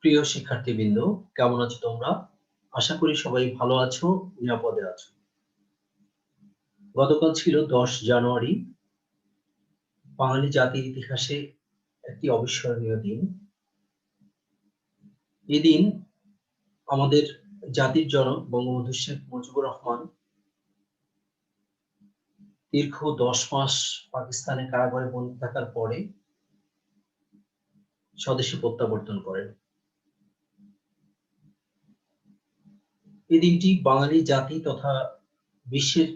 প্রিয় শিক্ষার্থীবৃন্দ, কেমন আছো তোমরা? আশা করি সবাই ভালো আছো, নিরাপদে আছো। গতকাল ছিল 10 জানুয়ারি, বাঙালি জাতির ইতিহাসে একটি অবিস্মরণীয় দিন। এদিন আমাদের জাতির জনক বঙ্গবন্ধু শেখ মুজিবুর রহমান দীর্ঘ 10 মাস পাকিস্তানে কারাগারে বন্দী থাকার পরে স্বদেশে প্রত্যাবর্তন করেন। এই দিনটি বাঙালি জাতি তথা বিশ্বের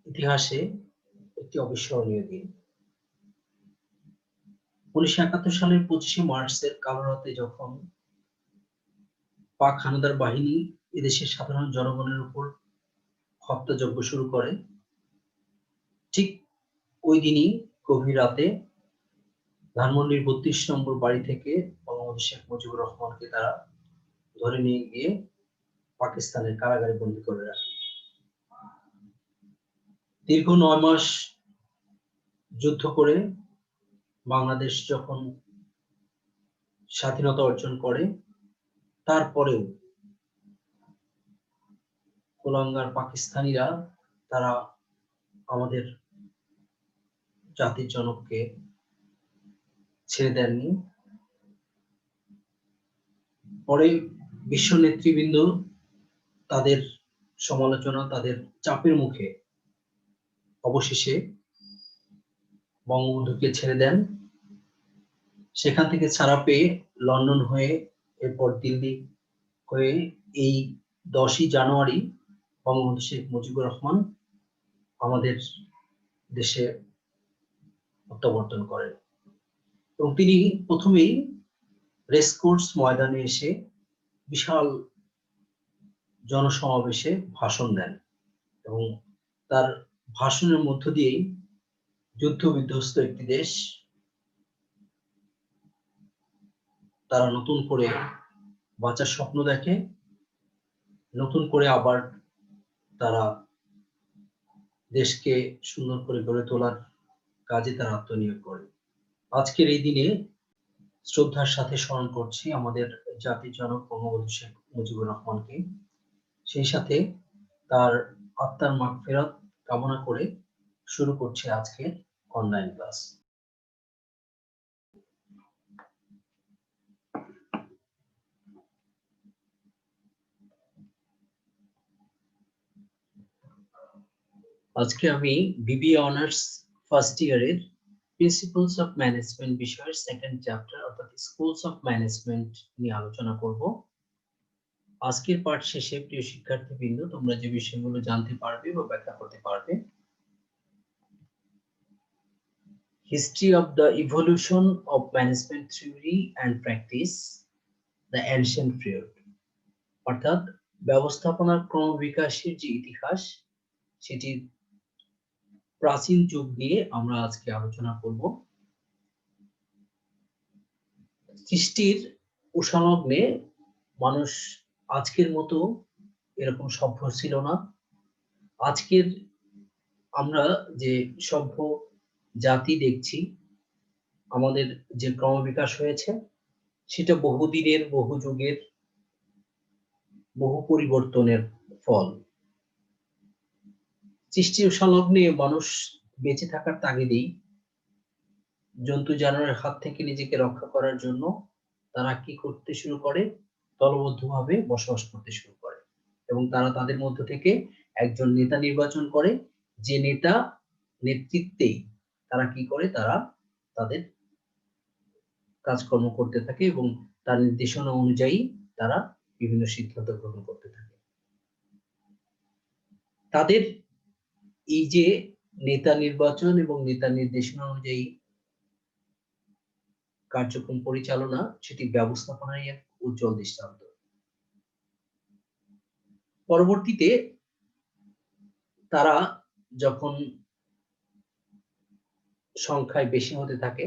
ইতিহাসে একটি অবিস্মরণীয় দিন। 1971 সালের 25শে মার্চের কালো রাতে যখন পাক হানাদার বাহিনী এদেশের সাধারণ জনগণের উপর হত্যাযজ্ঞ শুরু করে, ঠিক ওই দিনই গভীর রাতে ধানমন্ডির 32 নম্বর বাড়ি থেকে বঙ্গবন্ধু শেখ মুজিবুর রহমানকে তারা ধরে নিয়ে গিয়ে পাকিস্তানের কারাগারে বন্দী করে রাখে। দীর্ঘ 9 মাস যুদ্ধ করে বাংলাদেশ যখন স্বাধীনতা অর্জন করে, তারপরেও কুলাঙ্গার পাকিস্তানিরা তারা আমাদের জাতির জনককে ছেড়ে দেননি। পরে বিশ্ব নেতৃবৃন্দ তাদের সমালোচনা, তাদের চাপের মুখে অবশেষে বঙ্গবন্ধুকে ছেড়ে দেন। সেখান থেকে ছাড়া পেয়ে লন্ডন হয়ে এরপর দিল্লি হয়ে এই 10ই জানুয়ারি বঙ্গবন্ধু শেখ মুজিবুর রহমান আমাদের দেশে প্রত্যাবর্তন করেন এবং তিনি প্রথমেই রেসকোর্স ময়দানে এসে বিশাল জনসমাবেশে ভাষণ দেন এবং তার ভাষণের মধ্য দিয়েই যুদ্ধ বিধ্বস্ত একটি দেশ তারা নতুন করে বাঁচার স্বপ্ন দেখে, নতুন করে আবার তারা দেশকে সুন্দর করে গড়ে তোলার কাজে তারা আত্মনিয়োগ করে। আজকের এই দিনে শ্রদ্ধার সাথে স্মরণ করছি আমাদের জাতির জনক বঙ্গবন্ধু শেখ মুজিবুর রহমানকে। সেই সাথে তার আত্মার মাগফিরাত কামনা করে শুরু করছি আজকের অনলাইন ক্লাস। আজকে আমি বিবিএ অনার্স ফার্স্ট ইয়ারের প্রিন্সিপালস অফ ম্যানেজমেন্ট বিষয়ের সেকেন্ড চ্যাপ্টার অর্থাৎ স্কুলস অফ ম্যানেজমেন্ট নিয়ে আলোচনা করব। আজকের পাঠ শেষে প্রিয় শিক্ষার্থীবৃন্দ, তোমরা যে বিষয়গুলো জানতে পারবে বা ব্যাখ্যা করতে পারবে: history of the evolution of management theory and practice, the ancient period, অর্থাৎ ব্যবস্থাপনার ক্রমবিকাশের যে ইতিহাস সেটির প্রাচীন যুগ নিয়ে আমরা আজকে আলোচনা করব। সৃষ্টির উষালগ্নে মানুষ আজকের মতো এরকম সভ্য ছিল না। আজকের আমরা যে সভ্য জাতি দেখছি, আমাদের যে ক্রমবিকাশ হয়েছে সেটা বহুদিনের, বহু যুগের, বহু পরিবর্তনের ফল। সৃষ্টির উষালগ্নে মানুষ বেঁচে থাকার তাগিদেই জন্তু জানোয়ারের হাত থেকে নিজেকে রক্ষা করার জন্য তারা কি করতে শুরু করে? দলবদ্ধভাবে বসবাস করতে শুরু করে এবং তারা তাদের মধ্য থেকে একজন নেতা নির্বাচন করে, যে নেতা নেতৃত্বেই তারা কি করে? তারা তাদের কাজকর্ম করতে থাকে এবং তার নির্দেশনা অনুযায়ী তারা বিভিন্ন সিদ্ধান্ত গ্রহণ করতে থাকে। তাদের এই যে নেতা নির্বাচন এবং নেতা নির্দেশনা অনুযায়ী কার্যক্রম পরিচালনা, সেটি ব্যবস্থাপনার এক উজ্জ্বল দৃষ্টান্ত। পরবর্তীতে তারা যখন সংখ্যায় বেশি হতে থাকে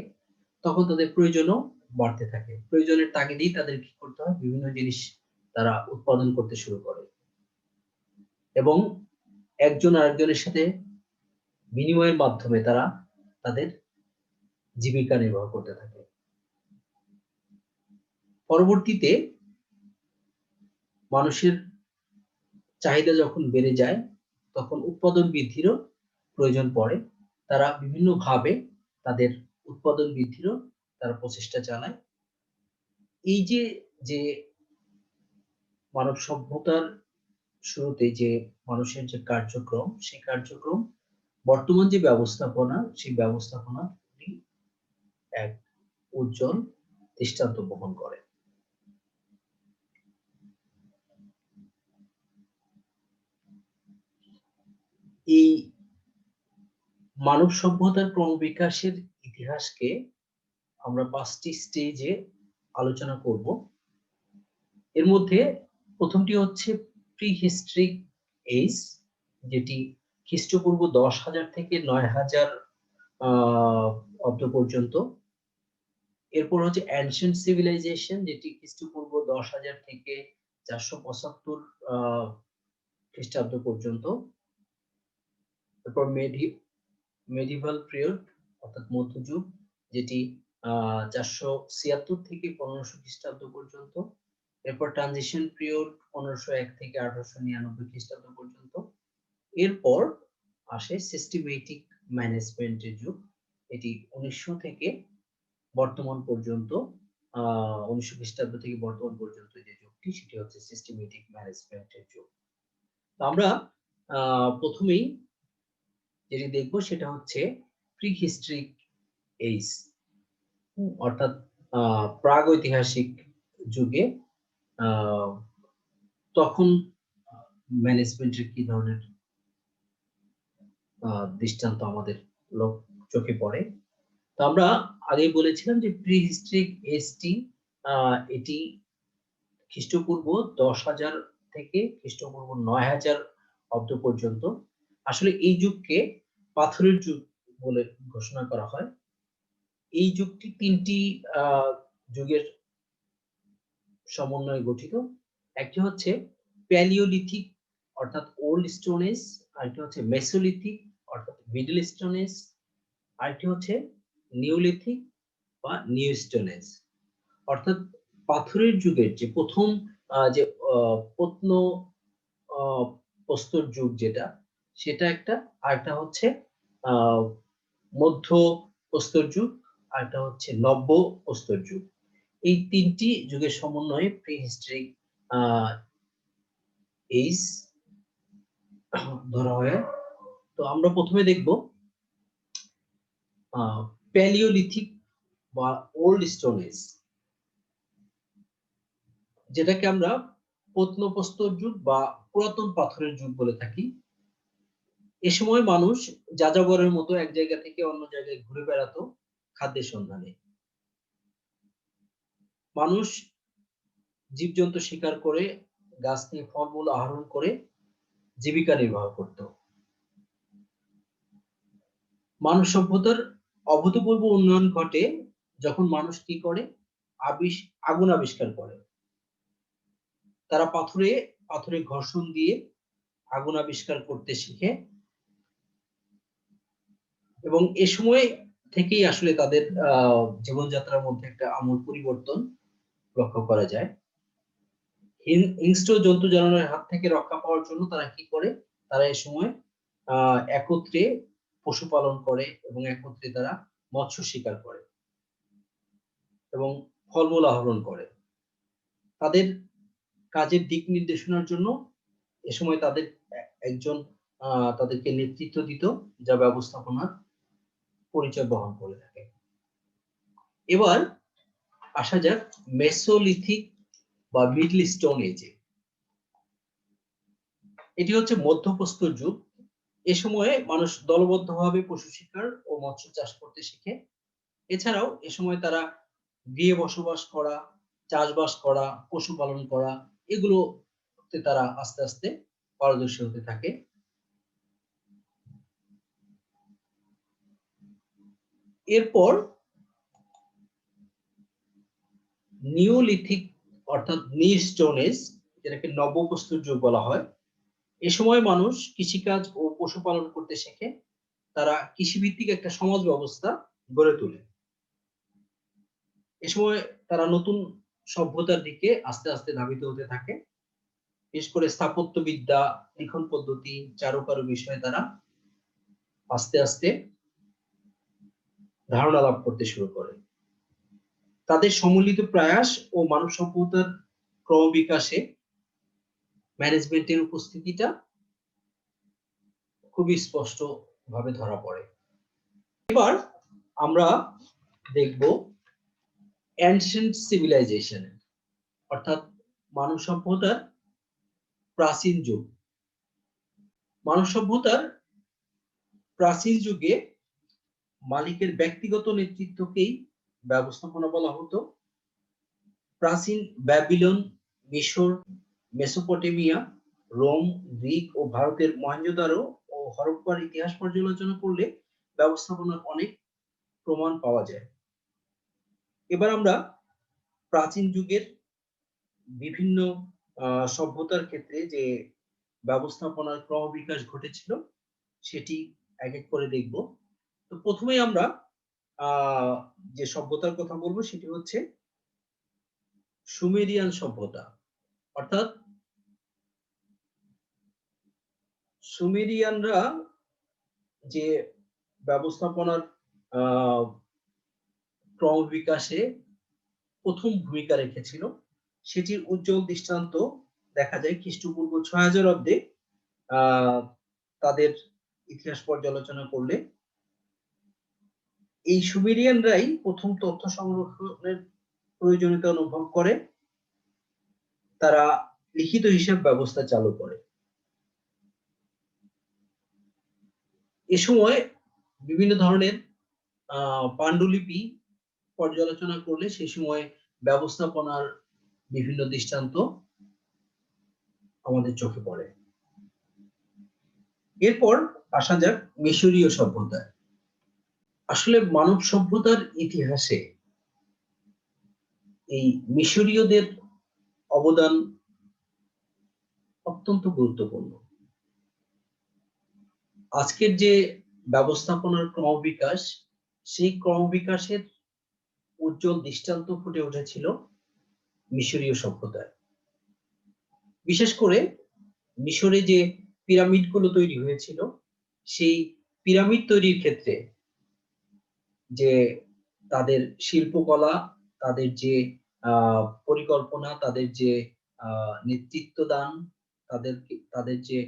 তখন তাদের প্রয়োজনও বাড়তে থাকে। প্রয়োজনের তাগিদেই তাদের কি করতে হয়? বিভিন্ন জিনিস তারা উৎপাদন করতে শুরু করে এবং একজন আরেকজনের সাথে বিনিময়ের মাধ্যমে তারা তাদের জীবিকা নির্বাহ করতে থাকে। পরবর্তীতে মানুষের চাহিদা যখন বেড়ে যায় তখন উৎপাদন বৃদ্ধিরও প্রয়োজন পড়ে। তারা বিভিন্নভাবে তাদের উৎপাদন বৃদ্ধিরও তারা প্রচেষ্টা চালায়। এই যে মানব সভ্যতার শুরুতে যে মানুষের যে কার্যক্রম, সেই কার্যক্রম বর্তমান যে ব্যবস্থাপনা, সেই ব্যবস্থাপনা এক উজ্জ্বল দৃষ্টান্ত বহন করে। এই মানব সভ্যতার ক্রমবিকাশের ইতিহাসকে আমরা 5টি স্টেজে আলোচনা করব। এর মধ্যে প্রথমটি হচ্ছে প্রিহিস্টরিক এজ, যেটি খ্রিস্টপূর্ব 10,000 থেকে 9,000 অব্দ পর্যন্ত। এরপর হচ্ছে অ্যানশিয়েন্ট সিভিলাইজেশন, যেটি খ্রিস্টপূর্ব 10,000 থেকে 475 খ্রিস্টাব্দ পর্যন্ত। এরপর মেডিভাল পিরিয়ড অর্থাৎ মধ্যযুগ, যেটি 476 থেকে 1500 খ্রিস্টাব্দ পর্যন্ত। এরপর ট্রানজিশন পিরিয়ড 1501 থেকে 1899 খ্রিস্টাব্দ পর্যন্ত। এরপর আসে সিস্টেমেটিক ম্যানেজমেন্টের যুগ, এটি 1900 থেকে বর্তমান পর্যন্ত, 1900 খ্রিস্টাব্দ থেকে বর্তমান পর্যন্ত যে যুগটি, সেটি হচ্ছে সিস্টেমেটিক ম্যানেজমেন্টের যুগ। তো আমরা প্রথমেই যেটি দেখব সেটা হচ্ছে প্রিহিস্টরিক এজ, অর্থাৎ প্রাগৈতিহাসিক যুগে তখন ম্যানেজমেন্টের কি ধরনের দৃষ্টান্ত আমাদের চোখে পড়ে। তো আমরা আগেই বলেছিলাম যে প্রিহিস্টরিক এজটি এটি খ্রিস্টপূর্ব 10,000 থেকে খ্রিস্টপূর্ব 9,000 অব্দ পর্যন্ত। আসলে এই যুগকে পাথরের যুগ বলে ঘোষণা করা হয়। এই যুগটি 3টি যুগের সমন্বয়ে গঠিত। একটি হচ্ছে প্যালিওলিথিক অর্থাৎ ওল্ড স্টোন এজ, আরেকটি হচ্ছে মেসোলিথিক অর্থাৎ মিডল স্টোন এজ, আরেকটি হচ্ছে নিওলিথিক বা নিউ স্টোন এজ। অর্থাৎ পাথরের যুগের যে প্রথম যে প্রস্তর যুগ যেটা, সেটা একটা, আরেকটা হচ্ছে মধ্য প্রস্তর যুগ, আরেকটা হচ্ছে নব্য প্রস্তর যুগ। এই 3টি যুগের সমন্বয়ে প্রিহিস্টরিক এজ ধরা হয়। তো আমরা প্রথমে দেখব প্যালিওলিথিক বা ওল্ড স্টোন এজ, যেটাকে আমরা প্রত্নপ্রস্তর যুগ বা পুরাতন পাথরের যুগ বলে থাকি। এ সময় মানুষ যাযাবরের মতো এক জায়গা থেকে অন্য জায়গায় ঘুরে বেড়াতো খাদ্যের সন্ধানে। মানুষ জীবজন্তু শিকার করে, গাছ থেকে ফলমূল আহরণ করে জীবিকা নির্বাহ করত। মানব সভ্যতার অভূতপূর্ব উন্নয়ন ঘটে যখন মানুষ কি করে, আগুন আবিষ্কার করে। তারা পাথরে ঘর্ষণ দিয়ে আগুন আবিষ্কার করতে শিখে, এবং এ সময় থেকেই আসলে তাদের জীবনযাত্রার মধ্যে একটা আমূল পরিবর্তন লক্ষ্য করা যায়। হিংস্র জন্তু জানোয়ারের হাত থেকে রক্ষা পাওয়ার জন্য তারা কি করে, তারা এ সময় একত্রে পশুপালন করে এবং একত্রে তারা মৎস্য শিকার করে এবং ফলমূল আহরণ করে। তাদের কাজের দিক নির্দেশনার জন্য এ সময় তাদের একজন তাদেরকে নেতৃত্ব দিত, যা ব্যবস্থাপনার পরিচয় বহন করে থাকে। এবার আসা যাক মেসোলিথিক বা মিডল স্টোন এজে। এটি হচ্ছে মধ্যপ্রস্তর যুগ। এ সময়ে মানুষ দলবদ্ধভাবে পশু শিকার ও মৎস্য চাষ করতে শিখে। এছাড়াও এ সময় তারা গৃহে বসবাস করা, চাষবাস করা, পশুপালন করা, এগুলোতে তারা আস্তে আস্তে পারদর্শী হতে থাকে। এরপর নিওলিথিক অর্থাৎ নিউ স্টোন এজ, যেটাকে নবপ্রস্তর যুগ বলা হয়। এ সময় মানুষ কৃষিকাজ ও পশুপালন করতে শেখে। তারা কৃষিভিত্তিক একটা সমাজ ব্যবস্থা গড়ে তোলে। এ সময় তারা নতুন সভ্যতার দিকে আস্তে আস্তে ধাবিত হতে থাকে। বিশেষ করে স্থাপত্যবিদ্যা, লিখন পদ্ধতি, চারুকারু বিষয়ে তারা আস্তে আস্তে ধারণা লাভ করতে শুরু করে। তাদের সম্মিলিত প্রয়াস ও মানব সভ্যতার ক্রমবিকাশে ম্যানেজমেন্টের উপস্থিতিটা খুবই স্পষ্ট ভাবে ধরা পড়ে। এবার আমরা দেখব অ্যানশিয়েন্ট সিভিলাইজেশন, অর্থাৎ মানব সভ্যতার প্রাচীন যুগ। মানব সভ্যতার প্রাচীন যুগে মালিকের ব্যক্তিগত নেতৃত্বকেই ব্যবস্থাপনা বলা হতো। প্রাচীন ব্যাবিলন, মিশর, মেসোপটেমিয়া, রোম, গ্রিক ও ভারতের মহেঞ্জোদারো ও হরপ্পার ইতিহাস পর্যালোচনা করলে ব্যবস্থাপনার অনেক প্রমাণ পাওয়া যায়। এবার আমরা প্রাচীন যুগের বিভিন্ন সভ্যতার ক্ষেত্রে যে ব্যবস্থাপনার ক্রমবিকাশ ঘটেছিল সেটি এক এক করে দেখব। তো প্রথমেই আমরা যে সভ্যতার কথা বলবো সেটি হচ্ছে সুমেরিয়ান সভ্যতা। অর্থাৎ সুমেরিয়ানরা যে ব্যবস্থাপনার ক্রমবিকাশে প্রথম ভূমিকা রেখেছিল সেটির উজ্জ্বল দৃষ্টান্ত দেখা যায় খ্রিস্টপূর্ব ৬০০০ অব্দে তাদের ইতিহাস পর্যালোচনা করলে। এই সুমেরিয়ানরাই প্রথম তথ্য সংরক্ষণের প্রয়োজনীয়তা অনুভব করে। তারা লিখিত হিসাব ব্যবস্থা চালু করে। এ সময় বিভিন্ন ধরনের পাণ্ডুলিপি পর্যালোচনা করলে সেই সময় ব্যবস্থাপনার বিভিন্ন দৃষ্টান্ত আমাদের চোখে পড়ে। এরপর আসা যাক মিশরীয় সভ্যতায়। আসলে মানব সভ্যতার ইতিহাসে এই মিশরীয়দের অবদান অত্যন্ত গুরুত্বপূর্ণ। আজকের যে ব্যবস্থাপনার ক্রমবিকাশ, সেই ক্রমবিকাশের উজ্জ্বল দৃষ্টান্ত ফুটে উঠেছিল মিশরীয় সভ্যতায়। বিশেষ করে মিশরে যে পিরামিডগুলো তৈরি হয়েছিল, সেই পিরামিড তৈরির ক্ষেত্রে যে তাদের শিল্পকলা, তাদের যে পরিকল্পনা, তাদের যে নেতৃত্ব দান, তাদের যে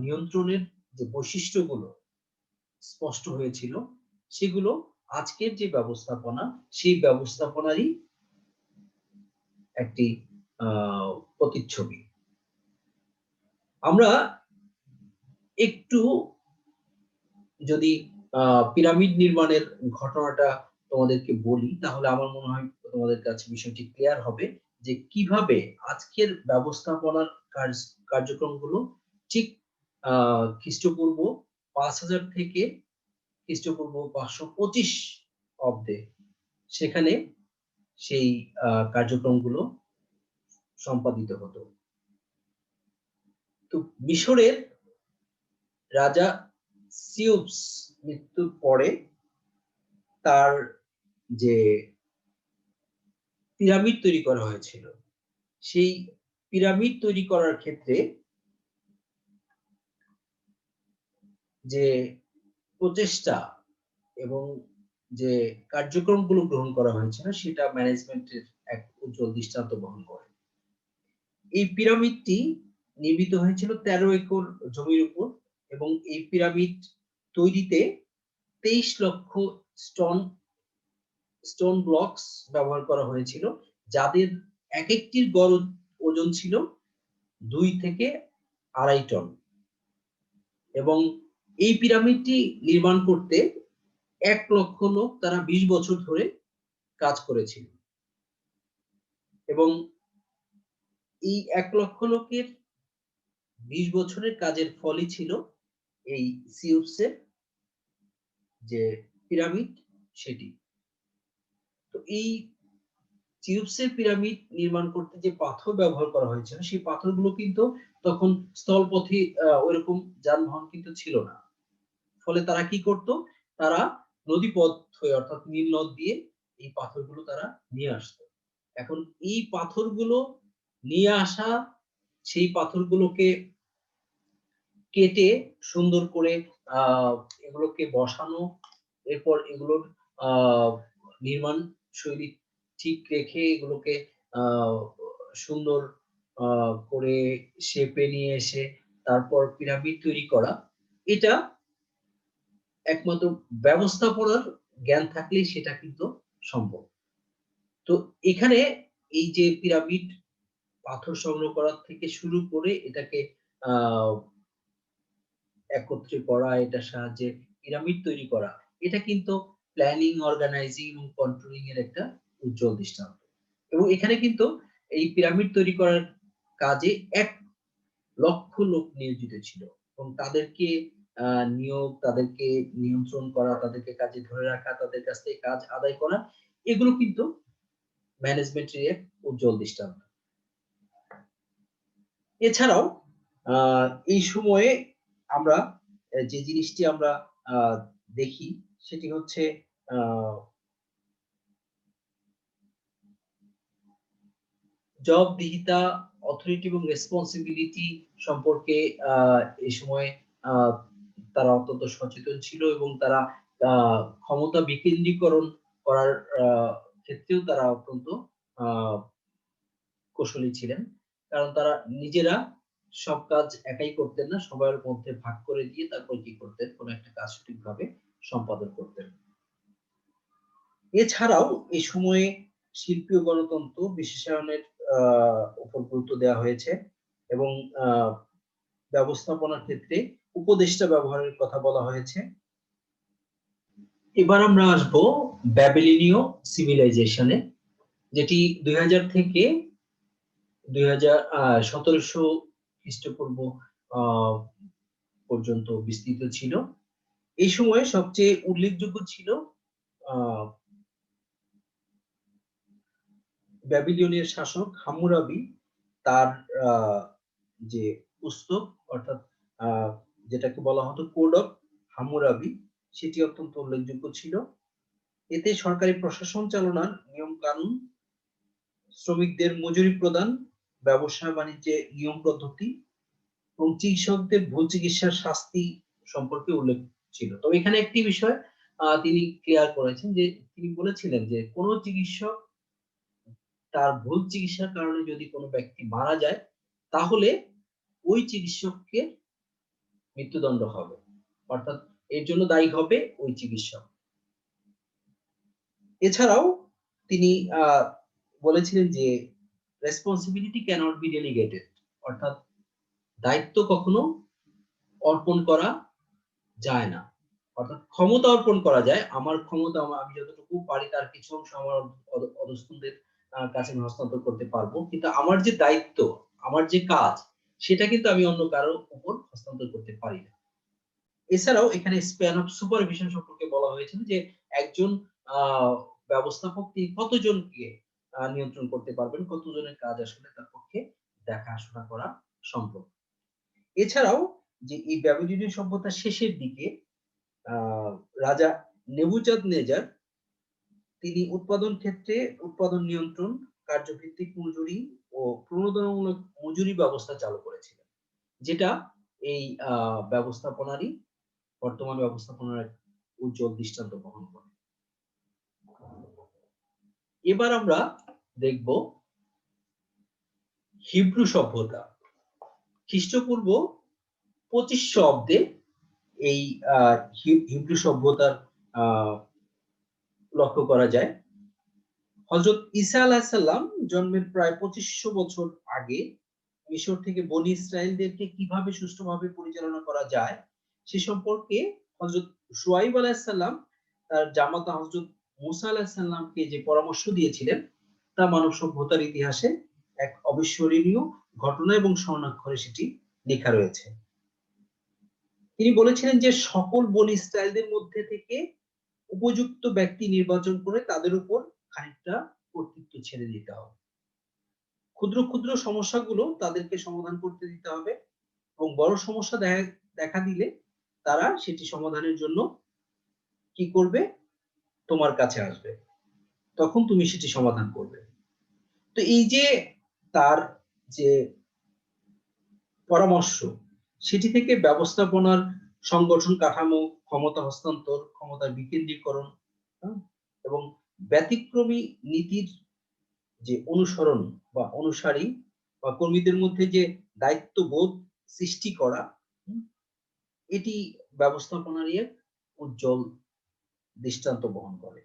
নিয়ন্ত্রণের যে বৈশিষ্ট্যগুলো স্পষ্ট হয়েছিল, সেগুলো আজকের যে ব্যবস্থাপনা, সেই ব্যবস্থাপনারই একটি প্রতিচ্ছবি। আমরা একটু যদি পিরামিড নির্মাণের ঘটনাটা তোমাদেরকে বলি, তাহলে আমার মনে হয় তোমাদের কাছে বিষয়টি ক্লিয়ার হবে যে কিভাবে আজকের ব্যবস্থাপনার কার্যক্রমগুলো ঠিক খ্রিস্টপূর্ব ৫০০০ থেকে খ্রিস্টপূর্ব ৫২৫ অব্দে সেখানে সেই কার্যক্রমগুলো সম্পাদিত হতো। তো মিশরের রাজা সিউপস মৃত্যুর পরে তার যে পিরামিড তৈরি করা হয়েছিল, সেই পিরামিড তৈরি করার ক্ষেত্রে যে প্রচেষ্টা এবং যে কার্যক্রমগুলো গ্রহণ করা হয়েছিল সেটা ম্যানেজমেন্টের এক উজ্জ্বল দৃষ্টান্ত বহন করে। এই পিরামিডটি নির্মিত হয়েছিল ১৩ একর জমির উপর এবং এই পিরামিড তৈরিতে ২৩ লক্ষ স্টোন ব্লকস ব্যবহার করা হয়েছিল, যাদের এক একটির গড় ওজন ছিল ২ থেকে ২.৫ টন। এবং এই পিরামিডটি নির্মাণ করতে ১ লক্ষ লোক তারা ২০ বছর ধরে কাজ করেছিল। এবং এই ১ লক্ষ লোকের ২০ বছরের কাজের ফলই ছিল এই সিউপসের যে পিরামিড সেটি। তো এই চিউপসের পিরামিড নির্মাণ করতে যে পাথর ব্যবহার করা হয়েছিল, সেই পাথরগুলো কিন্তু তখন স্থলপথে ওইরকম যানবাহন কিন্তু ছিল না। ফলে তারা কি করত? তারা নদীপথ হয়ে অর্থাৎ নীল নদ দিয়ে এই পাথরগুলো তারা নিয়ে আসতো এখন এই পাথরগুলো নিয়ে আসা, সেই পাথরগুলোকে কেটে সুন্দর করে এগুলোকে বসানো, এরপর এগুলোর নির্মাণ শৈলী ঠিক রেখে এগুলোকে সুন্দর করে শেপে নিয়ে এসে তারপর পিরামিড তৈরি করা, এটা একমাত্র ব্যবস্থাপনার জ্ঞান থাকলেই সেটা কিন্তু সম্ভব। তো এখানে এই যে পিরামিড পাথর সংগ্রহ করার থেকে শুরু করে এটাকে আহ একত্রে করা, এটার সাহায্যে পিরামিড তৈরি করা, এটা কিন্তু প্ল্যানিং, অর্গানাইজিং এবং কন্ট্রোলিং এর একটা উজ্জ্বল দৃষ্টান্ত। এবং এখানে কিন্তু এই পিরামিড তৈরি করার কাজে ১ লক্ষ লোক নিয়োজিত ছিল এবং তাদেরকে নিয়োগ, তাদেরকে নিয়ন্ত্রণ করা, তাদেরকে কাজে ধরে রাখা, তাদের কাছ থেকে কাজ আদায় করা, এগুলো কিন্তু ম্যানেজমেন্টের এক উজ্জ্বল দৃষ্টান্ত। এছাড়াও এই সময়ে আমরা যে জিনিসটি আমরা দেখি সেটি হচ্ছে জবাবদিহিতা, অথরিটি এবং রেসপন্সিবিলিটি সম্পর্কে এই সময়ে তারা অত্যন্ত সচেতন ছিল এবং তারা ক্ষমতা বিকেন্দ্রীকরণ করার ক্ষেত্রেও তারা অত্যন্ত কৌশলী ছিলেন। কারণ তারা নিজেরা সব কাজ একাই করতেন না, সবার মধ্যে ভাগ করে দিয়ে তারপর কি করতেন, কোন একটা কাজ সঠিকভাবে সম্পাদন করতেন। এছাড়াও এই সময়ে শিল্পীয় গণতন্ত্র বিশেষায়নের উপর গুরুত্ব দেওয়া হয়েছে এবং ব্যবস্থাপনার ক্ষেত্রে উপদেষ্টা ব্যবহারের কথা বলা হয়েছে। এবার আমরা আসব ব্যাবিলনীয় সিভিলাইজেশনে, যেটি 2000 থেকে 1700 খ্রিস্টপূর্ব পর্যন্ত বিস্তৃত ছিল। এই সময়ে সবচেয়ে উল্লেখযোগ্য ছিল ব্যাবিলনীয় শাসক হাম্মুরাবি, তার যে পুস্তক অর্থাৎ যেটাকে বলা হতো কোড অফ হাম্মুরাবি, সেটি অত্যন্ত উল্লেখযোগ্য ছিল। এতে সরকারি প্রশাসন চালনার নিয়ম কানুন, শ্রমিকদের মজুরি প্রদান, ব্যবসা বাণিজ্যে নিয়ম পদ্ধতি এবং চিকিৎসকদের ভুল চিকিৎসার শাস্তি সম্পর্কে উল্লেখ ছিল। তবে এখানে একটি বিষয় তিনি ক্লিয়ার করেছেন যে তিনি বলেছিলেন যে কোন চিকিৎসক তার ভুল চিকিৎসার কারণে যদি কোনো ব্যক্তি মারা যায় তাহলে ওই চিকিৎসককে মৃত্যুদণ্ড হবে, অর্থাৎ এর জন্য দায়ী হবে ওই চিকিৎসক। এছাড়াও তিনি বলেছিলেন যে রেসপন্সিবিলিটি ক্যানট বি ডেলিগেটেড, অর্থাৎ দায়িত্ব কখনো অর্পণ করা যায় না। অর্থাৎ ক্ষমতা অর্পণ করা যায়, আমার ক্ষমতা আমি যতটুকু পারি তার কিছু অংশ আমার অধস্তনদের কাছে হস্তান্তর করতে পারবো, কিন্তু আমার যে দায়িত্ব, আমার যে কাজ, সেটা কিন্তু আমি অন্য কারো উপর হস্তান্তর করতে পারি না। এছাড়াও এখানে স্প্যান অফ সুপারভিশন সম্পর্কে বলা হয়েছিল যে একজন ব্যবস্থাপক তিনি কতজনকে নিয়ন্ত্রণ করতে পারবেন, কতজনের কাজ আসলে তার পক্ষে দেখাশোনা করা সম্ভব। এছাড়াও যে এই ব্যাবিলনীয় সভ্যতার শেষের দিকে রাজা নেবুচাঁদ-নেজার তিনি উৎপাদন ক্ষেত্রে উৎপাদন নিয়ন্ত্রণ, কার্যভিত্তিক মজুরি ও প্রণোদনামূলক মজুরি ব্যবস্থা চালু করেছিলেন, যেটা এই ব্যবস্থাপনারই বর্তমান ব্যবস্থাপনার এক উজ্জ্বল দৃষ্টান্ত বহন করে। এবার আমরা দেখব হিব্রু সভ্যতা। খ্রিস্টপূর্ব 2500 অব্দে এই হিব্রু সভ্যতার লক্ষ্য করা যায়। হযরত ঈসা আলাইহিস সালাম জন্মের প্রায় 2500 বছর আগে মিশর থেকে বনী ইসরায়েলদেরকে কিভাবে সুষ্ঠুভাবে পরিচালনা করা যায় সে সম্পর্কে হযরত শুআইব আলাইহিস সালাম তার জামাতা হযরত মূসা আলাইহিস সালামকে যে পরামর্শ দিয়েছিলেন তা মানব সভ্যতার ইতিহাসে এক অবিস্মরণীয় ঘটনা এবং স্বর্ণাক্ষরে সেটি লেখা রয়েছে। তিনি বলেছিলেন যে সকল বনী ইসরায়েলদের মধ্যে থেকে উপযুক্ত ব্যক্তি নির্বাচন করে তাদের উপর খানিকটা কর্তৃত্ব ছেড়ে দিতে হবে। ক্ষুদ্র ক্ষুদ্র সমস্যাগুলো তাদেরকে সমাধান করতে দিতে হবে এবং বড় সমস্যা দেখা দিলে তারা সেটি সমাধানের জন্য কি করবে, তোমার কাছে আসবে, তখন তুমি সেটি সমাধান করবে। তো এই যে তার যে পরামর্শ, সেটি থেকে ব্যবস্থাপনার সংগঠন কাঠামো, ক্ষমতা হস্তান্তর, ক্ষমতার বিকেন্দ্রীকরণ এবং ব্যতিক্রমী নীতির যে অনুসরণ বা অনুসারী বা কর্মীদের মধ্যে যে দায়িত্ববোধ সৃষ্টি করা, এটি ব্যবস্থাপনার এক উজ্জ্বল দৃষ্টান্ত বহন করে।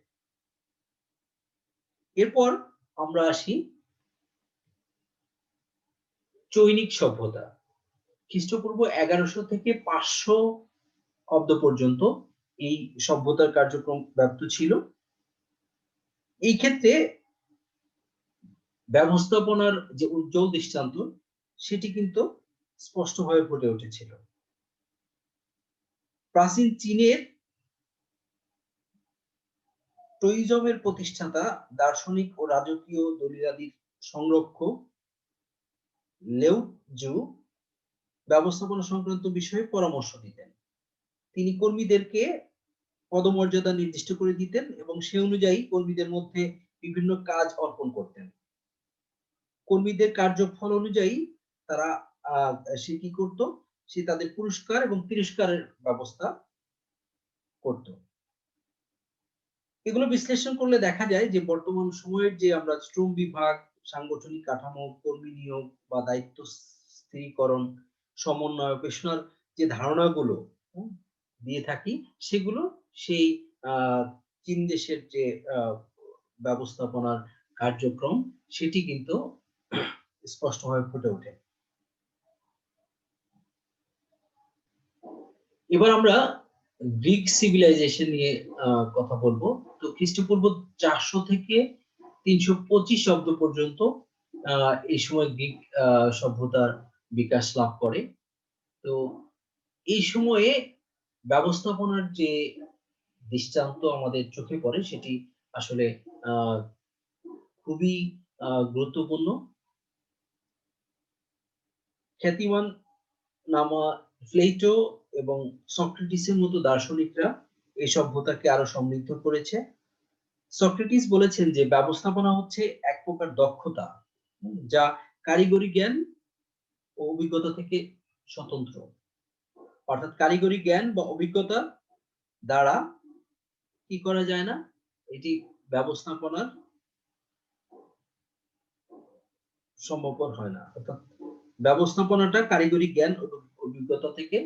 এরপর আমরা আসি চৈনিক সভ্যতা। খ্রিস্টপূর্ব 1100 থেকে 500 অব্দ পর্যন্ত এই সভ্যতার কার্যক্রম ব্যাপ্ত ছিল। এই ক্ষেত্রে ব্যবস্থাপনার যে উজ্জ্বল দৃষ্টান্ত, সেটি কিন্তু স্পষ্টভাবে ফুটে উঠেছিল। প্রাচীন চীনের ট্রয়িজমের প্রতিষ্ঠাতা, দার্শনিক ও রাজকীয় দলিলাদির সংরক্ষক লেউ জু ব্যবস্থাপনা সংক্রান্ত বিষয়ে পরামর্শ দিতেন। তিনি কর্মীদেরকে পদমর্যাদা নির্দিষ্ট করে দিতেন এবং সে অনুযায়ী কর্মীদের মধ্যে বিভিন্ন কাজ অর্পণ করতেন। কর্মীদের কার্যফল অনুযায়ী তারা সে কি করত, সে তাদের পুরস্কার এবং তিরস্কারের ব্যবস্থা করত। এগুলো বিশ্লেষণ করলে দেখা যায় যে বর্তমান সময়ের যে আমরা শ্রম বিভাগ, সাংগঠনিক কাঠামো, কর্মী নিয়োগ বা দায়িত্ব স্থিরীকরণ, সমন্বয়, পেশনার যে ধারণাগুলো দিয়ে থাকি, সেগুলো সেই চীন দেশের যে ব্যবস্থাপনার কার্যক্রম, সেটি কিন্তু স্পষ্টভাবে ফুটে ওঠে। এবার আমরা গ্রিক সিভিলাইজেশন নিয়ে কথা বলবো। তো খ্রিস্টপূর্ব 400 থেকে 325 অব্দ পর্যন্ত এই সময় গ্রিক সভ্যতার বিকাশ লাভ করে। তো এই সময়ে ব্যবস্থাপনার যে দৃষ্টান্ত আমাদের চোখে পড়ে, সেটি আসলে খুবই গুরুত্বপূর্ণ। খ্যাতিমান নামা প্লেটো এবং সক্রেটিসের মতো দার্শনিকরা এই সভ্যতাকে আরো সমৃদ্ধ করেছে। সক্রেটিস বলেছেন যে ব্যবস্থাপনা হচ্ছে এক প্রকার দক্ষতা, যা কারিগরি জ্ঞান ও অভিজ্ঞতা থেকে স্বতন্ত্র। অর্থাৎ কারিগরি জ্ঞান বা অভিজ্ঞতা দ্বারা কি করা যায় না, এটি ব্যবস্থাপনার সম্ভবপর হয় না। অর্থাৎ ব্যবস্থাপনাটা কারিগরি জ্ঞান ও অভিজ্ঞতা থেকে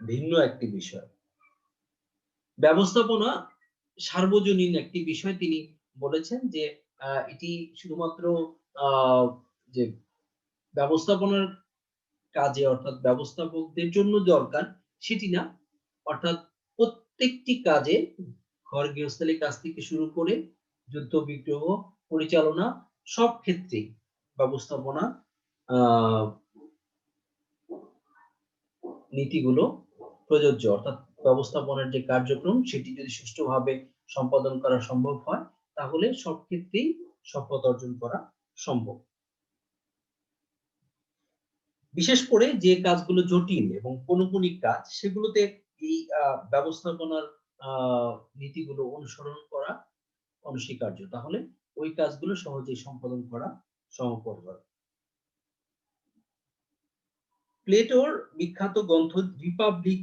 ভিন্ন একটি বিষয়। ব্যবস্থাপনা সার্বজনীন একটি বিষয়। তিনি বলেছেন যে এটি শুধুমাত্র যে ব্যবস্থাপনার কাজে অর্থাৎ ব্যবস্থাপকদের জন্য দরকার সেটি না, অর্থাৎ প্রত্যেকটি কাজে, ঘর গৃহস্থালী কাজ থেকে শুরু করে যুদ্ধ বিগ্রহ পরিচালনা, সব ক্ষেত্রেই ব্যবস্থাপনা নীতিগুলো প্রযোজ্য। অর্থাৎ ব্যবস্থাপনার যে কার্যক্রম, সেটি যদি সুষ্ঠুভাবে সম্পাদন করা সম্ভব হয়, তাহলে সব ক্ষেত্রেই সফলতা অর্জন করা সম্ভব। বিশেষ করে যে কাজগুলো জটিল এবং পৌনঃপুনিক কাজ, সেগুলোতে এই ব্যবস্থাপনার নীতিগুলো অনুসরণ করা অনস্বীকার্য। তাহলে ওই কাজগুলো সহজেই সম্পাদন করা সম্ভব হয়। প্লেটোর বিখ্যাত গ্রন্থ রিপাবলিক,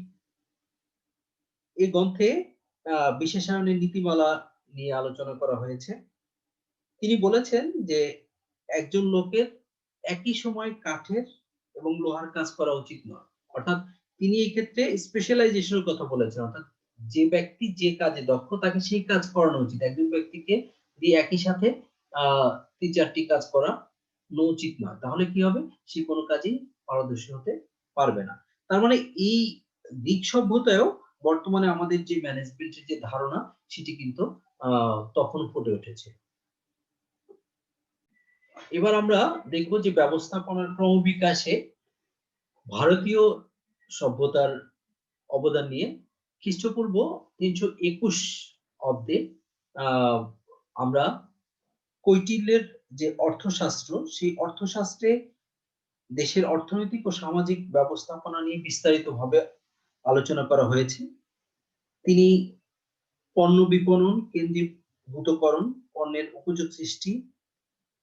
এই গ্রন্থে বিশেষায়নের নীতিমালা নিয়ে আলোচনা করা হয়েছে। তিনি বলেছেন যে একজন লোকের একই সময় কাঠের এবং লোহার কাজ করা উচিত নয়। অর্থাৎ তিনি এই ক্ষেত্রে স্পেশালাইজেশনের কথা বলেছেন। অর্থাৎ যে ব্যক্তি যে কাজে দক্ষ, তাকে সেই কাজ করানো উচিত। একজন ব্যক্তিকে দিয়ে একই সাথে 3-4টি কাজ করানো উচিত নয়। তাহলে কি হবে, সে কোনো কাজেই পারদর্শী হতে পারবে না। তার মানে এই গ্রিক সভ্যতায়ও বর্তমানে আমাদের যে ম্যানেজমেন্টের যে ধারণা, সেটি কিন্তু তখন ফুটে উঠেছে। এবার আমরা দেখব যে ব্যবস্থাপনার ক্রমবিকাশে ভারতীয় সভ্যতার অবদান নিয়ে। খ্রিস্টপূর্ব 321 অব্দে আমরা কৈটিল্যের যে অর্থশাস্ত্র, সেই অর্থশাস্ত্রে দেশের অর্থনৈতিক ও সামাজিক ব্যবস্থাপনা নিয়ে বিস্তারিতভাবে আলোচনা করা হয়েছে। তিনি পণ্য বিপণন কেন্দ্রীভূতকরণ পণ্যের উপযোগ সৃষ্টি,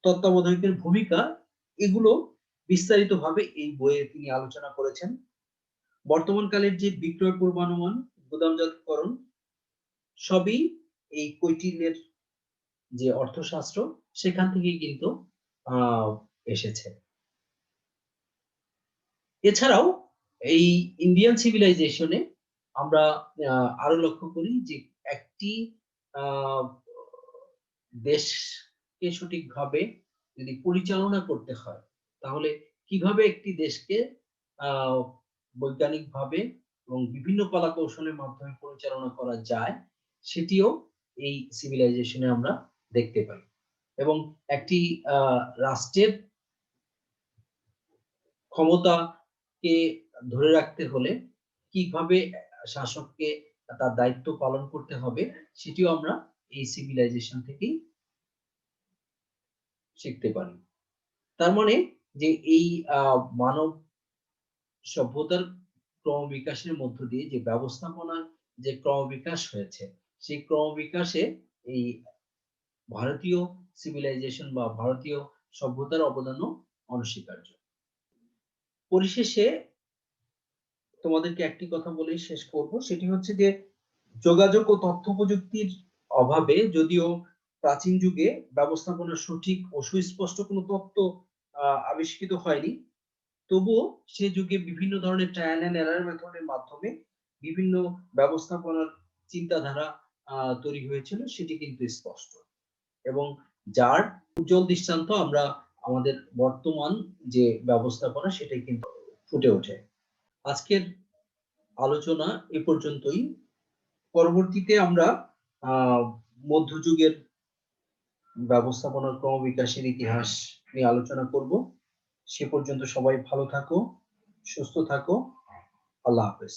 তত্ত্বাবধায়কের ভূমিকা, এগুলো বিস্তারিতভাবে এই বইয়ে তিনি আলোচনা করেছেন। বর্তমানকালের যে বিক্রয় পূর্বানুমান, গুদামজাতকরণ, সবই এই কৈটিল্যের যে অর্থশাস্ত্র সেখান থেকে কিন্তু এসেছে। এছাড়াও এই ইন্ডিয়ান সিভিলাইজেশনে আমরা আরো লক্ষ্য করি যে একটি দেশকে সঠিকভাবে যদি পরিচালনা করতে হয় তাহলে কিভাবে একটি দেশকে বৈজ্ঞানিকভাবে এবং বিভিন্ন কলা কৌশলের মাধ্যমে পরিচালনা করা যায় সেটিও এই সিভিলাইজেশনে আমরা দেখতে পাই। এবং একটি রাষ্ট্রের ক্ষমতাকে ধরে রাখতে হলে কিভাবে শাসককে তার দায়িত্ব পালন করতে হবে সেটিও আমরা এই সিভিলাইজেশন থেকেই শিখতে পারি। তার মানে যে এই মানব সভ্যতার ক্রমবিকাশের মধ্য দিয়ে যে ব্যবস্থাপনার যে ক্রমবিকাশ হয়েছে সেই ক্রমবিকাশে এই ভারতীয় সিভিলাইজেশন বা ভারতীয় সভ্যতার অবদানও অনস্বীকার্য। পরিশেষে তোমাদেরকে একটি কথা বলে শেষ করব, সেটি হচ্ছে যে যোগাযোগ ও তথ্য প্রযুক্তির অভাবে যদিও প্রাচীন যুগে ব্যবস্থাপনার সঠিক ও সুস্পষ্ট কোনো তত্ত্ব আবিষ্কৃত হয়নি, তবুও সে যুগে বিভিন্ন ধরনের ট্রায়াল এন্ড এরর মেথডের মাধ্যমে বিভিন্ন ব্যবস্থাপনার চিন্তাধারা তৈরি হয়েছিল, সেটি কিন্তু স্পষ্ট এবং যার উজ্জ্বল দৃষ্টান্ত আমরা আমাদের বর্তমান যে ব্যবস্থাপনা সেটাই কিন্তু ফুটে ওঠে। আজকের আলোচনা এ পর্যন্তই। পরবর্তীতে আমরা মধ্যযুগের ব্যবস্থাপনার ক্রমবিকাশের ইতিহাস নিয়ে আলোচনা করব। সে পর্যন্ত সবাই ভালো থাকো, সুস্থ থাকো। আল্লাহ হাফেজ।